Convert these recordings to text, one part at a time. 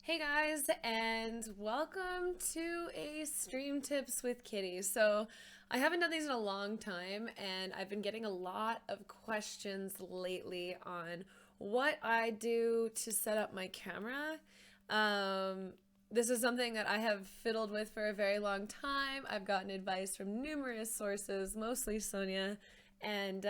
Hey guys, and welcome to a stream tips with Kitty. So, I haven't done these in a long time, and I've been getting a lot of questions lately on what I do to set up my camera. Um, this is something that I have fiddled with for a very long time. I've gotten advice from numerous sources, mostly Sonia, and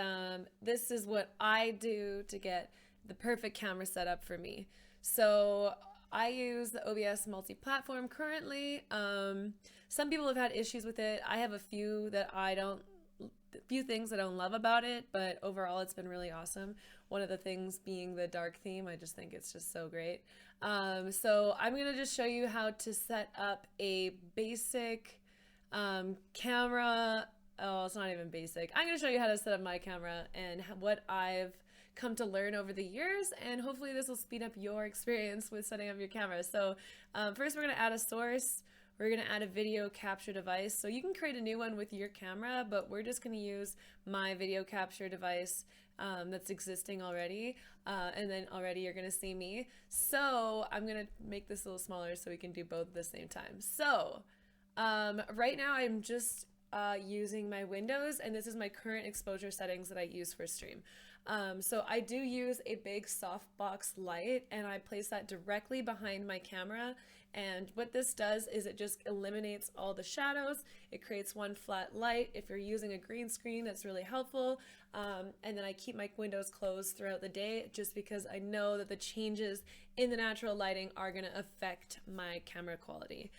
this is what I do to get the perfect camera setup for me. So I use the OBS multi-platform currently. Some people have had issues with it. I have a few things that I don't love about it, but overall it's been really awesome. One of the things being the dark theme. I just think it's just so great. So I'm gonna just show you how to set up a basic camera. Oh, it's not even basic. I'm gonna show you how to set up my camera and what I've come to learn over the years, and hopefully this will speed up your experience with setting up your camera. So first we're going to add a source. We're going to add a video capture device. So you can create a new one with your camera, but we're just going to use my video capture device that's existing already. And then already you're going to see me. So I'm going to make this a little smaller so we can do both at the same time. So right now I'm just using my Windows, and this is my current exposure settings that I use for stream. So I do use a big softbox light, and I place that directly behind my camera. And what this does is it just eliminates all the shadows. It creates one flat light. If you're using a green screen, that's really helpful. And then I keep my windows closed throughout the day just because I know that the changes in the natural lighting are going to affect my camera quality.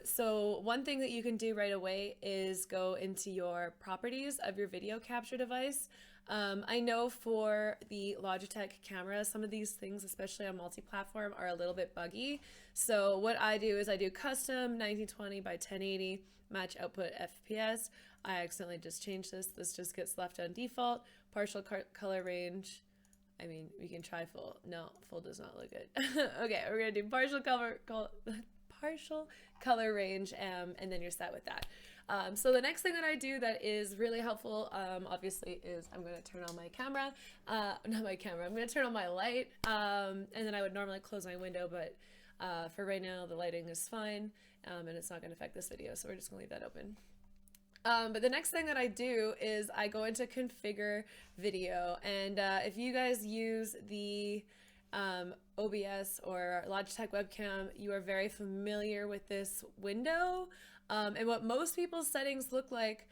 So one thing that you can do right away is go into your properties of your video capture device. I know for the Logitech camera, some of these things, especially on multi-platform, are a little bit buggy. So what I do is I do custom 1920 by 1080 match output FPS. I accidentally just changed this. This just gets left on default. Partial color range. I mean, we can try full. No, full does not look good. Okay, we're gonna do partial color range, and then you're set with that. So the next thing that I do that is really helpful, obviously, is I'm going to turn on my camera, not my camera, I'm going to turn on my light, and then I would normally close my window, but for right now the lighting is fine, and it's not going to affect this video, so we're just going to leave that open. But the next thing that I do is I go into configure video, and if you guys use the OBS or Logitech webcam, you are very familiar with this window. And what most people's settings look like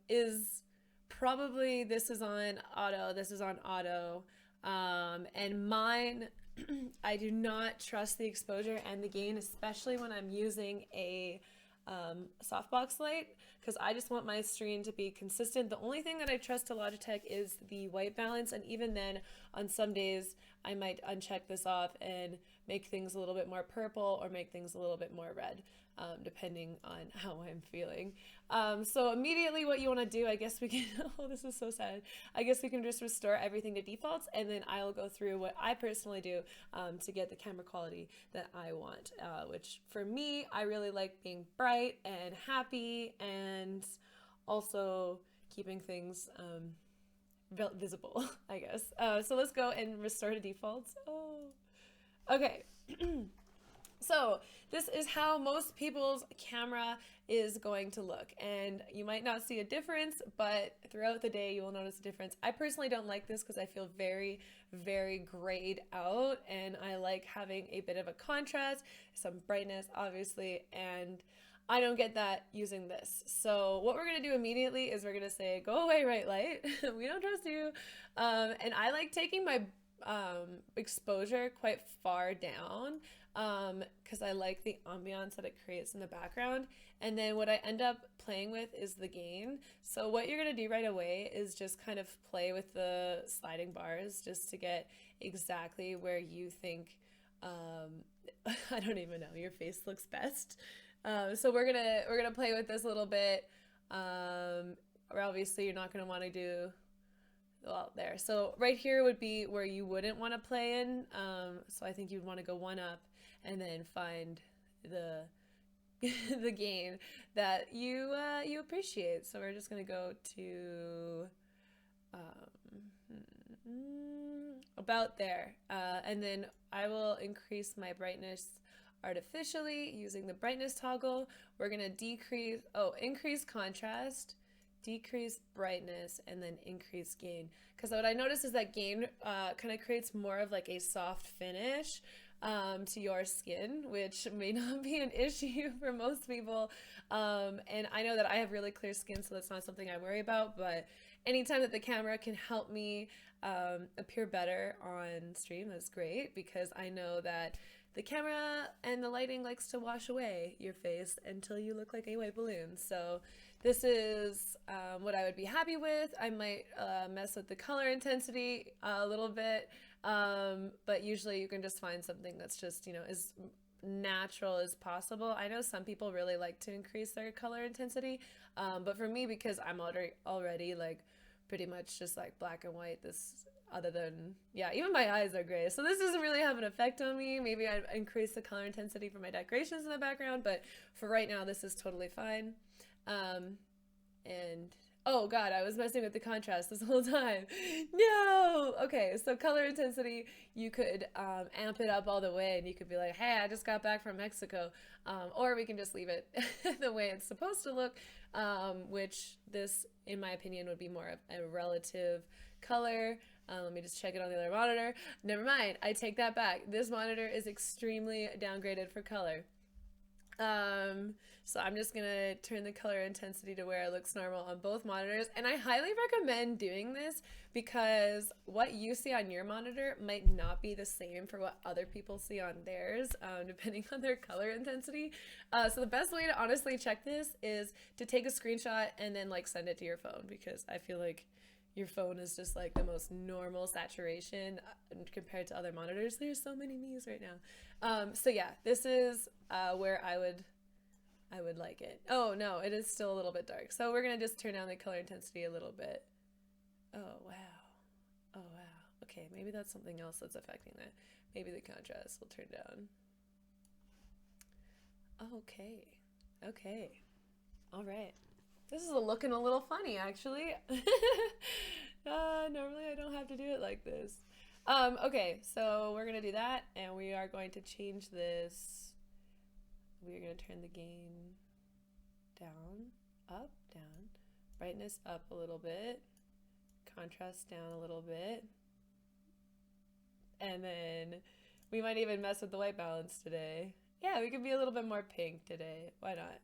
is probably this is on auto, and mine, I do not trust the exposure and the gain, especially when I'm using a softbox light, because I just want my screen to be consistent. The only thing that I trust to Logitech is the white balance, and even then on some days I might uncheck this off and make things a little bit more purple or make things a little bit more red, depending on how I'm feeling. So immediately what you want to do, I guess we can, oh, this is so sad. I guess we can just restore everything to defaults, and then I'll go through what I personally do to get the camera quality that I want, which for me, I really like being bright and happy, and also keeping things visible, I guess. So let's go and restore to defaults. Oh, okay. So this is how most people's camera is going to look, and you might not see a difference, but throughout the day you will notice a difference. I personally don't like this because I feel very, very grayed out, and I like having a bit of a contrast, some brightness obviously, and I don't get that using this. So what we're gonna do immediately is we're gonna say, go away, right light. We don't trust you. And I like taking my exposure quite far down because I like the ambiance that it creates in the background. And then what I end up playing with is the gain. So what you're gonna do right away is just kind of play with the sliding bars just to get exactly where you think, I don't even know, your face looks best. So we're gonna play with this a little bit. Or obviously you're not gonna want to do, well, there. So right here would be where you wouldn't want to play in. So I think you'd want to go one up and then find the the gain that you appreciate. So we're just gonna go to about there. And then I will increase my brightness artificially using the brightness toggle. We're gonna increase contrast, decrease brightness, and then increase gain. Because what I noticed is that gain kind of creates more of like a soft finish to your skin, which may not be an issue for most people. And I know that I have really clear skin, so that's not something I worry about, but anytime that the camera can help me appear better on stream, that's great, because I know that the camera and the lighting likes to wash away your face until you look like a white balloon. So this is what I would be happy with. I might mess with the color intensity a little bit, but usually you can just find something that's just, you know, as natural as possible. I know some people really like to increase their color intensity, but for me, because I'm already like pretty much just like black and white, this other than, yeah, even my eyes are gray, so this doesn't really have an effect on me. Maybe I'd increase the color intensity for my decorations in the background, but for right now this is totally fine. And oh god, I was messing with the contrast this whole time. No! Okay, so color intensity, you could amp it up all the way, and you could be like, hey, I just got back from Mexico. Or we can just leave it the way it's supposed to look, which this, in my opinion, would be more of a relative color. Let me just check it on the other monitor. Never mind, I take that back. This monitor is extremely downgraded for color. So I'm just gonna turn the color intensity to where it looks normal on both monitors, and I highly recommend doing this because what you see on your monitor might not be the same for what other people see on theirs, depending on their color intensity. So the best way to honestly check this is to take a screenshot and then like send it to your phone, because I feel like your phone is just like the most normal saturation compared to other monitors. There's so many me's right now. So yeah, this is where I would like it. Oh no, it is still a little bit dark. So we're gonna just turn down the color intensity a little bit. Oh wow. Oh wow. Okay, maybe that's something else that's affecting that. Maybe the contrast will turn down. Okay. Okay. All right. This is looking a little funny, actually. Normally I don't have to do it like this. Okay, so we're gonna do that, and we are going to change this. We're gonna turn the gain down, up, down, brightness up a little bit, contrast down a little bit, and then we might even mess with the white balance today. Yeah, we could be a little bit more pink today. Why not?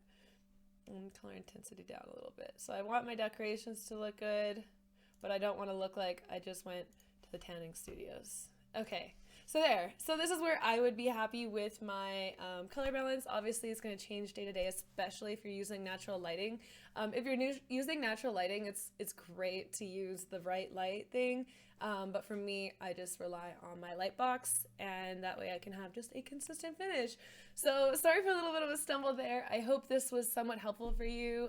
And color intensity down a little bit. So I want my decorations to look good, but I don't want to look like I just went to the tanning studios. Okay, so there. So this is where I would be happy with my color balance. Obviously, it's going to change day to day, especially if you're using natural lighting. If you're using natural lighting, it's great to use the bright light thing. But for me, I just rely on my light box, and that way I can have just a consistent finish. So sorry for a little bit of a stumble there. I hope this was somewhat helpful for you.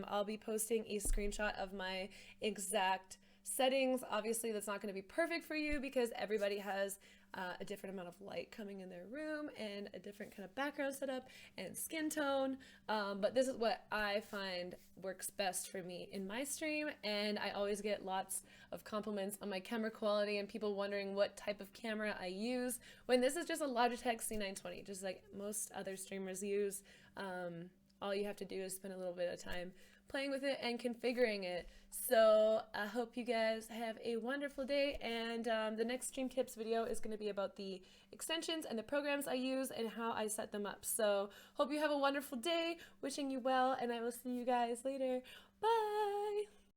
I'll be posting a screenshot of my exact settings. Obviously, that's not going to be perfect for you because everybody has a different amount of light coming in their room and a different kind of background setup and skin tone. But this is what I find works best for me in my stream, and I always get lots of compliments on my camera quality and people wondering what type of camera I use, when this is just a Logitech C920, just like most other streamers use. All you have to do is spend a little bit of time playing with it and configuring it. So I hope you guys have a wonderful day, and the next stream tips video is going to be about the extensions and the programs I use and how I set them up. So hope you have a wonderful day, wishing you well, and I will see you guys later. Bye!